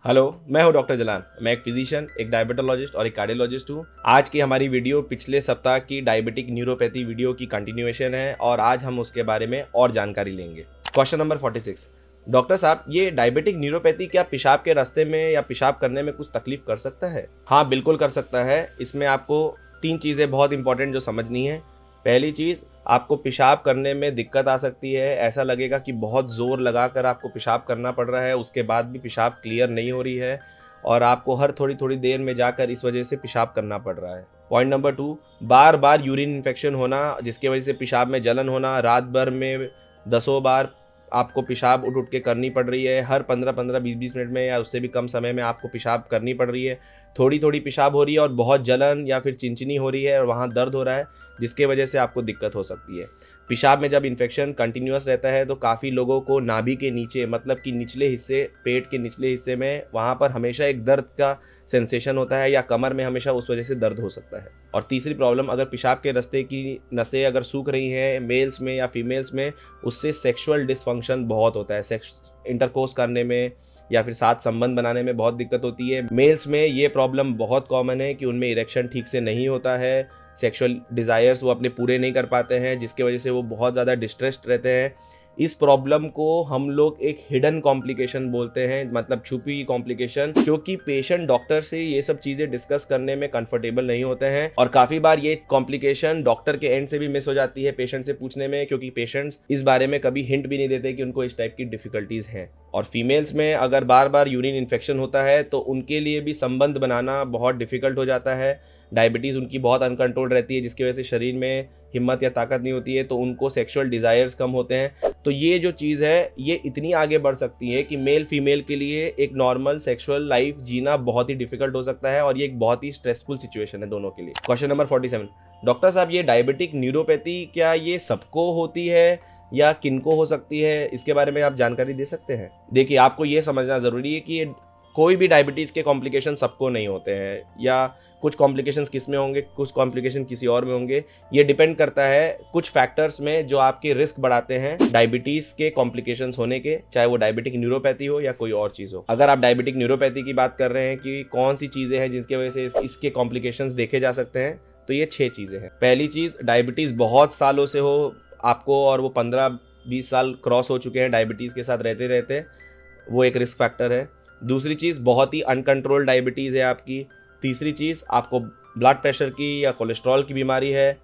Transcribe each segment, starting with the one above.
Hello, मैं हूं doctor Jalan. मैं एक फिजिशियन, एक डायबिटोलॉजिस्ट और एक कार्डियोलॉजिस्ट हूं। आज की हमारी वीडियो पिछले सप्ताह की डायबिटिक न्यूरोपैथी वीडियो की कंटिन्यूएशन है और आज हम उसके बारे में और जानकारी लेंगे। Question number 46। डॉक्टर साहब, ये डायबिटिक न्यूरोपैथी क्या पेशाब के रास्ते में या पेशाब करने में कुछ तकलीफ कर सकता है? हाँ, बिल्कुल कर सकता है। इसमें आपको 3 चीज़ें बहुत इंपॉर्टेंट जो समझनी है। पहली चीज़, आपको पेशाब करने में दिक्कत आ सकती है। ऐसा लगेगा कि बहुत ज़ोर लगाकर आपको पेशाब करना पड़ रहा है, उसके बाद भी पेशाब क्लियर नहीं हो रही है और आपको हर थोड़ी-थोड़ी देर में जाकर इस वजह से पेशाब करना पड़ रहा है। पॉइंट नंबर 2, बार-बार यूरिन इन्फेक्शन होना, जिसकी वजह से पेशाब में जलन होना, रात भर में दसों बार आपको पेशाब उठ-उठ के करनी पड़ रही है, हर 15-15, 20-20 मिनट में या उससे भी कम समय में आपको पेशाब करनी पड़ रही है, थोड़ी-थोड़ी पेशाब हो रही है और बहुत जलन या फिर चिनचिनी हो रही है और वहाँ दर्द हो रहा है, जिसके वजह से आपको दिक्कत हो सकती है। पेशाब में जब इन्फेक्शन कंटिन्यूअस रहता है तो काफ़ी लोगों को नाभि के नीचे, मतलब कि निचले हिस्से, पेट के निचले हिस्से में वहाँ पर हमेशा एक दर्द का सेंसेशन होता है या कमर में हमेशा उस वजह से दर्द हो सकता है। और तीसरी प्रॉब्लम, अगर पेशाब के रास्ते की नसें अगर सूख रही हैं मेल्स में या फीमेल्स में, उससे सेक्सुअल डिसफंक्शन बहुत होता है। सेक्स इंटरकोर्स करने में या फिर साथ संबंध बनाने में बहुत दिक्कत होती है। मेल्स में ये प्रॉब्लम बहुत कॉमन है कि उनमें इरेक्शन ठीक से नहीं होता है, सेक्सुअल डिज़ायर्स वो अपने पूरे नहीं कर पाते हैं, जिसके वजह से वो बहुत ज़्यादा डिस्ट्रेस्ड रहते हैं। इस प्रॉब्लम को हम लोग एक हिडन कॉम्प्लिकेशन बोलते हैं, मतलब छुपी हुई कॉम्प्लिकेशन, क्योंकि पेशेंट डॉक्टर से ये सब चीज़ें डिस्कस करने में कंफर्टेबल नहीं होते हैं और काफ़ी बार ये कॉम्प्लिकेशन डॉक्टर के एंड से भी मिस हो जाती है पेशेंट से पूछने में, क्योंकि पेशेंट्स इस बारे में कभी हिंट भी नहीं देते कि उनको इस टाइप की डिफ़िकल्टीज़ हैं। और फीमेल्स में अगर बार बार यूरिन इन्फेक्शन होता है तो उनके लिए भी संबंध बनाना बहुत डिफ़िकल्ट हो जाता है। डायबिटीज़ उनकी बहुत अनकंट्रोल्ड रहती है, जिसकी वजह से शरीर में हिम्मत या ताकत नहीं होती है, तो उनको सेक्सुअल डिज़ायर्स कम होते हैं। तो ये जो चीज़ है ये इतनी आगे बढ़ सकती है कि मेल फीमेल के लिए एक नॉर्मल सेक्सुअल लाइफ जीना बहुत ही डिफिकल्ट हो सकता है और ये एक बहुत ही स्ट्रेसफुल सिचुएशन है दोनों के लिए। Question number 47। डॉक्टर साहब, ये डायबिटिक न्यूरोपैथी क्या ये सबको होती है या किनको हो सकती है? इसके बारे में आप जानकारी दे सकते हैं? देखिए, आपको ये समझना ज़रूरी है कि कोई भी डायबिटीज़ के कॉम्प्लिकेशन सबको नहीं होते हैं, या कुछ कॉम्प्लिकेशंस किस में होंगे, कुछ कॉम्प्लिकेशन किसी और में होंगे। ये डिपेंड करता है कुछ फैक्टर्स में जो आपके रिस्क बढ़ाते हैं डायबिटीज़ के कॉम्प्लिकेशंस होने के, चाहे वो डायबिटिक न्यूरोपैथी हो या कोई और चीज़ हो। अगर आप डायबिटिक न्यूरोपैथी की बात कर रहे हैं कि कौन सी चीज़ें हैं जिसकी वजह से इसके कॉम्प्लिकेशंस देखे जा सकते हैं, तो ये 6 चीज़ें हैं। पहली चीज़, डायबिटीज़ बहुत सालों से हो आपको और वो 15-20 साल क्रॉस हो चुके हैं डायबिटीज़ के साथ रहते रहते, वो एक रिस्क फैक्टर है। दूसरी चीज़, बहुत ही अनकंट्रोल्ड डायबिटीज़ है आपकी। तीसरी चीज़, आपको ब्लड प्रेशर की या कोलेस्ट्रॉल की बीमारी है।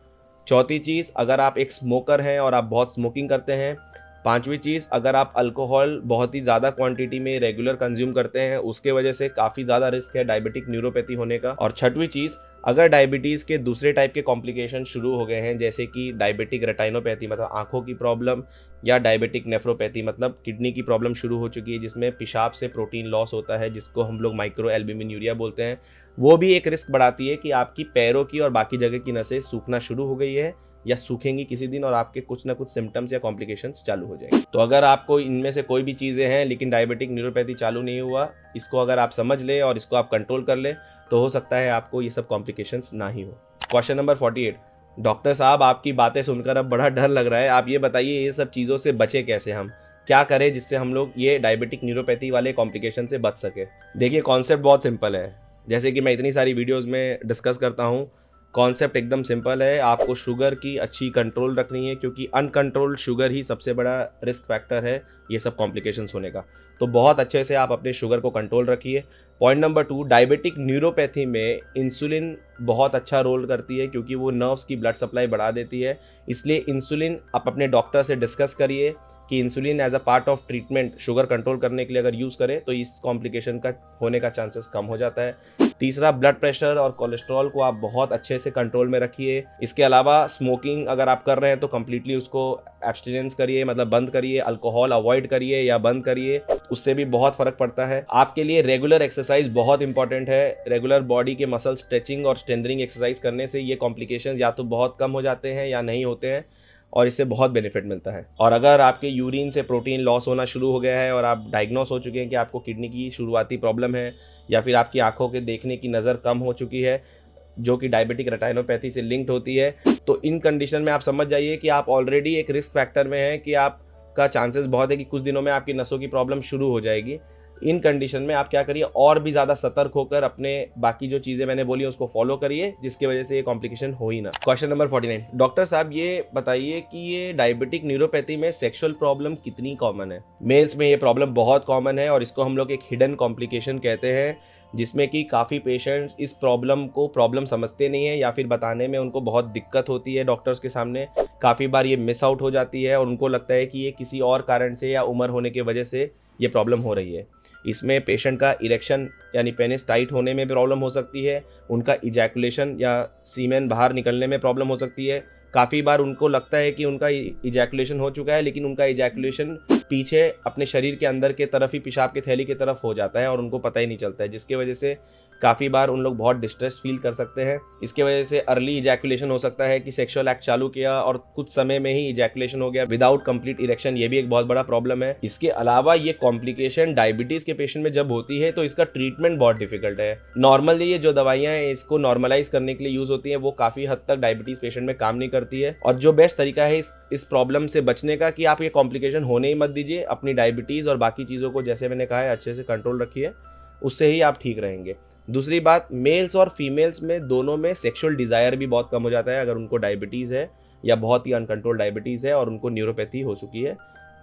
चौथी चीज़, अगर आप एक स्मोकर हैं और आप बहुत स्मोकिंग करते हैं। पांचवी चीज़, अगर आप अल्कोहल बहुत ही ज़्यादा क्वांटिटी में रेगुलर कंज्यूम करते हैं, उसके वजह से काफ़ी ज़्यादा रिस्क है डायबिटिक न्यूरोपैथी होने का। और छठवीं चीज़, अगर डायबिटीज़ के दूसरे टाइप के कॉम्प्लिकेशन शुरू हो गए हैं, जैसे कि डायबिटिक रेटिनोपैथी मतलब आंखों की प्रॉब्लम, या डायबिटिक नेफ्रोपैथी मतलब किडनी की प्रॉब्लम शुरू हो चुकी है, जिसमें पेशाब से प्रोटीन लॉस होता है, जिसको हम लोग माइक्रो एल्ब्यूमिन बोलते हैं, वो भी एक रिस्क बढ़ाती है कि आपकी पैरों की और बाकी जगह की नसें सूखना शुरू हो गई है या सूखेंगी किसी दिन और आपके कुछ ना कुछ सिम्टम्स या कॉम्प्लिकेशंस चालू हो जाएंगे। तो अगर आपको इनमें से कोई भी चीज़ें हैं लेकिन डायबिटिक न्यूरोपैथी चालू नहीं हुआ, इसको अगर आप समझ ले और इसको आप कंट्रोल कर ले तो हो सकता है आपको ये सब कॉम्प्लिकेशंस ना ही हो। Question number 48। डॉक्टर साहब, आपकी बातें सुनकर अब बड़ा डर लग रहा है। आप ये बताइए, ये सब चीज़ों से बचे कैसे? हम क्या करें जिससे हम लोग ये डायबिटिक न्यूरोपैथी वाले कॉम्प्लिकेशन से बच सके? देखिए, कॉन्सेप्ट बहुत सिंपल है। जैसे कि मैं इतनी सारी वीडियोज़ में डिस्कस करता हूँ, कॉन्सेप्ट एकदम सिंपल है। आपको शुगर की अच्छी कंट्रोल रखनी है, क्योंकि अनकंट्रोल्ड शुगर ही सबसे बड़ा रिस्क फैक्टर है ये सब कॉम्प्लिकेशंस होने का। तो बहुत अच्छे से आप अपने शुगर को कंट्रोल रखिए। पॉइंट नंबर 2, डायबिटिक न्यूरोपैथी में इंसुलिन बहुत अच्छा रोल करती है, क्योंकि वो नर्व्स की ब्लड सप्लाई बढ़ा देती है। इसलिए इंसुलिन आप अपने डॉक्टर से डिस्कस करिए कि insulin as a part of treatment sugar control करने के लिए अगर यूज़ करें तो इस कॉम्प्लिकेशन का होने का चांसेस कम हो जाता है। तीसरा, ब्लड प्रेशर और कोलेस्ट्रॉल को आप बहुत अच्छे से कंट्रोल में रखिए। इसके अलावा स्मोकिंग अगर आप कर रहे हैं तो कम्प्लीटली उसको एब्सटिनेंस करिए, मतलब बंद करिए। अल्कोहल अवॉइड करिए या बंद करिए, उससे भी बहुत फर्क पड़ता है। आपके लिए रेगुलर एक्सरसाइज बहुत इंपॉर्टेंट है। रेगुलर बॉडी के मसल स्ट्रेचिंग और स्ट्रेंथनिंग एक्सरसाइज करने से ये कॉम्प्लिकेशंस या तो बहुत कम हो जाते हैं या नहीं होते हैं, और इससे बहुत बेनिफिट मिलता है। और अगर आपके यूरिन से प्रोटीन लॉस होना शुरू हो गया है और आप डायग्नोस हो चुके हैं कि आपको किडनी की शुरुआती प्रॉब्लम है, या फिर आपकी आंखों के देखने की नज़र कम हो चुकी है, जो कि डायबिटिक रेटिनोपैथी से लिंक्ड होती है, तो इन कंडीशन में आप समझ जाइए कि आप ऑलरेडी एक रिस्क फैक्टर में हैं, कि आपका चांसेस बहुत है कि कुछ दिनों में आपकी नसों की प्रॉब्लम शुरू हो जाएगी। इन कंडीशन में आप क्या करिए, और भी ज़्यादा सतर्क होकर अपने बाकी जो चीज़ें मैंने बोली उसको फॉलो करिए, जिसकी वजह से ये कॉम्प्लिकेशन हो ही ना। क्वेश्चन नंबर 49, डॉक्टर साहब ये बताइए कि ये डायबिटिक न्यूरोपैथी में सेक्सुअल प्रॉब्लम कितनी कॉमन है। मेल्स में ये प्रॉब्लम बहुत कॉमन है और इसको हम लोग एक हिडन कॉम्प्लिकेशन कहते हैं, जिसमें कि काफ़ी पेशेंट्स इस प्रॉब्लम को प्रॉब्लम समझते नहीं है या फिर बताने में उनको बहुत दिक्कत होती है डॉक्टर्स के सामने। काफ़ी बार ये मिस आउट हो जाती है और उनको लगता है कि ये किसी और कारण से या उम्र होने की वजह से ये प्रॉब्लम हो रही है। इसमें पेशेंट का इरेक्शन यानी पेनिस टाइट होने में प्रॉब्लम हो सकती है, उनका इजैकुलेशन या सीमेन बाहर निकलने में प्रॉब्लम हो सकती है। काफ़ी बार उनको लगता है कि उनका इजैकुलेशन हो चुका है, लेकिन उनका इजैकुलेशन पीछे अपने शरीर के अंदर के तरफ ही पेशाब की थैली की तरफ हो जाता है और उनको पता ही नहीं चलता है, जिसकी वजह से काफ़ी बार उन लोग बहुत डिस्ट्रेस फील कर सकते हैं। इसके वजह से अर्ली इजैकुलेशन हो सकता है कि सेक्सुअल एक्ट चालू किया और कुछ समय में ही इजैकुलेशन हो गया विदाउट कंप्लीट इरेक्शन, ये भी एक बहुत बड़ा प्रॉब्लम है। इसके अलावा ये कॉम्प्लिकेशन डायबिटीज़ के पेशेंट में जब होती है तो इसका ट्रीटमेंट बहुत डिफिकल्ट है। नॉर्मली ये जो दवाइयाँ हैं इसको नॉर्मलाइज करने के लिए यूज़ होती हैं, वो काफ़ी हद तक डायबिटीज़ पेशेंट में काम नहीं करती है। और जो बेस्ट तरीका है इस प्रॉब्लम से बचने का कि आप ये कॉम्प्लिकेशन होने ही मत दीजिए, अपनी डायबिटीज़ और बाकी चीज़ों को जैसे मैंने कहा है अच्छे से कंट्रोल रखिए, उससे ही आप ठीक रहेंगे। दूसरी बात, मेल्स और फीमेल्स में दोनों में सेक्सुअल डिज़ायर भी बहुत कम हो जाता है अगर उनको डायबिटीज़ है या बहुत ही अनकंट्रोल डायबिटीज़ है और उनको न्यूरोपैथी हो चुकी है,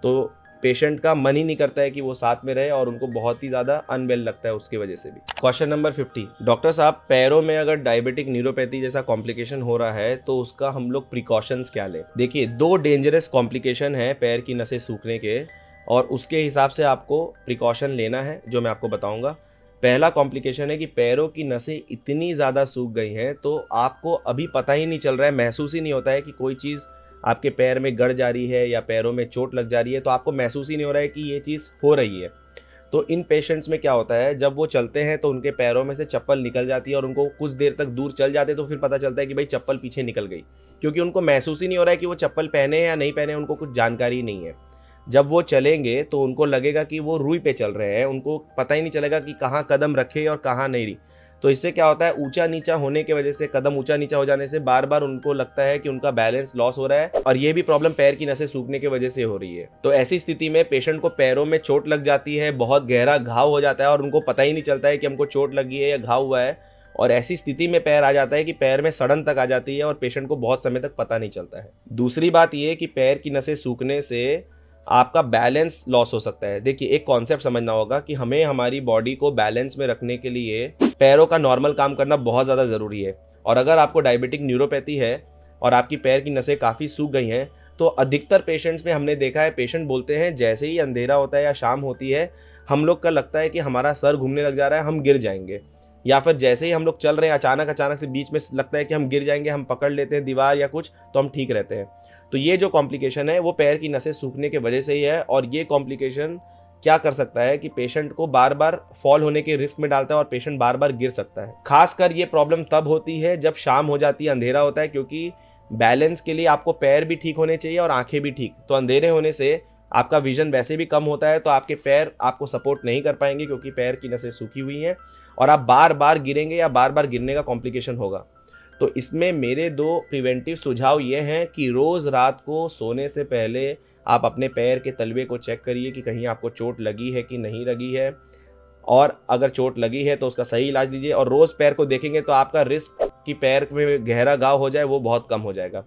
तो पेशेंट का मन ही नहीं करता है कि वो साथ में रहे और उनको बहुत ही ज़्यादा अनवेल लगता है उसकी वजह से भी। क्वेश्चन नंबर 50, डॉक्टर साहब पैरों में अगर डायबिटिक न्यूरोपैथी जैसा कॉम्प्लिकेशन हो रहा है तो उसका हम लोग प्रिकॉशंस क्या लें। देखिए, 2 डेंजरस कॉम्प्लिकेशन है पैर की नसें सूखने के और उसके हिसाब से आपको प्रिकॉशन लेना है जो मैं आपको बताऊँगा। पहला कॉम्प्लिकेशन है कि पैरों की नसें इतनी ज़्यादा सूख गई हैं तो आपको अभी पता ही नहीं चल रहा है, महसूस ही नहीं होता है कि कोई चीज़ आपके पैर में गड़ जा रही है या पैरों में चोट लग जा रही है, तो आपको महसूस ही नहीं हो रहा है कि ये चीज़ हो रही है। तो इन पेशेंट्स में क्या होता है, जब वो चलते हैं तो उनके पैरों में से चप्पल निकल जाती है और उनको कुछ देर तक दूर चल जाते हैं तो फिर पता चलता है कि भाई चप्पल पीछे निकल गई, क्योंकि उनको महसूस ही नहीं हो रहा है कि वो चप्पल पहने या नहीं पहने, उनको कुछ जानकारी नहीं है। जब वो चलेंगे तो उनको लगेगा कि वो रुई पे चल रहे हैं, उनको पता ही नहीं चलेगा कि कहाँ कदम रखे और कहाँ नहीं। तो इससे क्या होता है, ऊंचा नीचा होने की वजह से, कदम ऊंचा नीचा हो जाने से बार बार उनको लगता है कि उनका बैलेंस लॉस हो रहा है और ये भी प्रॉब्लम पैर की नसें सूखने की वजह से हो रही है। तो ऐसी स्थिति में पेशेंट को पैरों में चोट लग जाती है, बहुत गहरा घाव हो जाता है और उनको पता ही नहीं चलता है कि हमको चोट लगी है या घाव हुआ है, और ऐसी स्थिति में पैर आ जाता है कि पैर में सड़न तक आ जाती है और पेशेंट को बहुत समय तक पता नहीं चलता है। दूसरी बात ये कि पैर की नसें सूखने से आपका बैलेंस लॉस हो सकता है। देखिए, एक कॉन्सेप्ट समझना होगा कि हमें हमारी बॉडी को बैलेंस में रखने के लिए पैरों का नॉर्मल काम करना बहुत ज़्यादा ज़रूरी है। और अगर आपको डायबिटिक न्यूरोपैथी है और आपकी पैर की नसें काफ़ी सूख गई हैं तो अधिकतर पेशेंट्स में हमने देखा है, पेशेंट बोलते हैं जैसे ही अंधेरा होता है या शाम होती है हम लोग का लगता है कि हमारा सर घूमने लग जा रहा है, हम गिर जाएंगे, या फिर जैसे ही हम लोग चल रहे हैं अचानक से बीच में लगता है कि हम गिर जाएंगे, हम पकड़ लेते हैं दीवार या कुछ तो हम ठीक रहते हैं। तो ये जो कॉम्प्लिकेशन है वो पैर की नसें सूखने के वजह से ही है और ये कॉम्प्लिकेशन क्या कर सकता है कि पेशेंट को बार बार फॉल होने के रिस्क में डालता है और पेशेंट बार बार गिर सकता है। खासकर ये प्रॉब्लम तब होती है जब शाम हो जाती है, अंधेरा होता है, क्योंकि बैलेंस के लिए आपको पैर भी ठीक होने चाहिए और आंखें भी ठीक। तो अंधेरे होने से आपका विजन वैसे भी कम होता है तो आपके पैर आपको सपोर्ट नहीं कर पाएंगे क्योंकि पैर की नसें सूखी हुई हैं और आप बार बार गिरेंगे या बार बार गिरने का कॉम्प्लिकेशन होगा। तो इसमें मेरे 2 प्रिवेंटिव सुझाव ये हैं कि रोज़ रात को सोने से पहले आप अपने पैर के तलवे को चेक करिए कि कहीं आपको चोट लगी है कि नहीं लगी है, और अगर चोट लगी है तो उसका सही इलाज लीजिए। और रोज़ पैर को देखेंगे तो आपका रिस्क कि पैर में गहरा घाव हो जाए वो बहुत कम हो जाएगा।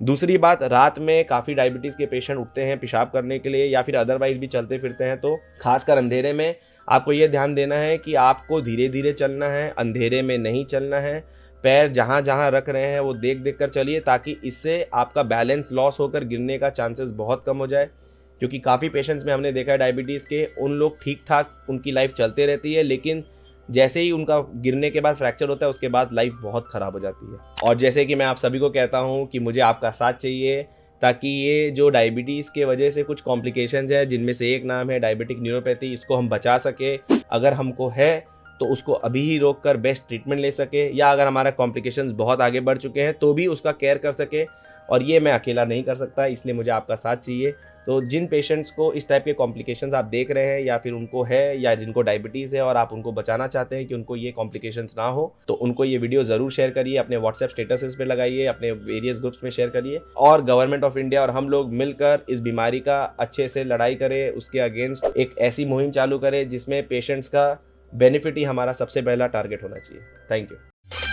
दूसरी बात, रात में काफ़ी डायबिटीज़ के पेशेंट उठते हैं पेशाब करने के लिए या फिर अदरवाइज भी चलते फिरते हैं, तो खासकर अंधेरे में आपको ये ध्यान देना है कि आपको धीरे धीरे चलना है, अंधेरे में नहीं चलना है। पैर जहाँ जहाँ रख रहे हैं वो देख देख कर चलिए ताकि इससे आपका बैलेंस लॉस होकर गिरने का चांसेस बहुत कम हो जाए। क्योंकि काफ़ी पेशेंट्स में हमने देखा है डायबिटीज़ के, उन लोग ठीक ठाक उनकी लाइफ चलते रहती है, लेकिन जैसे ही उनका गिरने के बाद फ्रैक्चर होता है उसके बाद लाइफ बहुत ख़राब हो जाती है। और जैसे कि मैं आप सभी को कहता हूँ कि मुझे आपका साथ चाहिए ताकि ये जो डायबिटीज़ के वजह से कुछ कॉम्प्लिकेशंस है जिनमें से एक नाम है डायबिटिक न्यूरोपैथी, इसको हम बचा सके। अगर हमको है तो उसको अभी ही रोक कर बेस्ट ट्रीटमेंट ले सके, या अगर हमारा कॉम्प्लिकेशंस बहुत आगे बढ़ चुके हैं तो भी उसका केयर कर सके। और ये मैं अकेला नहीं कर सकता, इसलिए मुझे आपका साथ चाहिए। तो जिन पेशेंट्स को इस टाइप के कॉम्प्लिकेशंस आप देख रहे हैं या फिर उनको है या जिनको डायबिटीज़ है और आप उनको बचाना चाहते हैं कि उनको ये कॉम्प्लिकेशंस ना हो, तो उनको ये वीडियो ज़रूर शेयर करिए, अपने व्हाट्सएप स्टेटसेस पे लगाइए, अपने वेरियस ग्रुप्स में शेयर करिए और गवर्नमेंट ऑफ इंडिया और हम लोग मिलकर इस बीमारी का अच्छे से लड़ाई करें, उसके अगेंस्ट एक ऐसी मुहिम चालू करें जिसमें पेशेंट्स का बेनिफिट ही हमारा सबसे पहला टारगेट होना चाहिए। Thank you.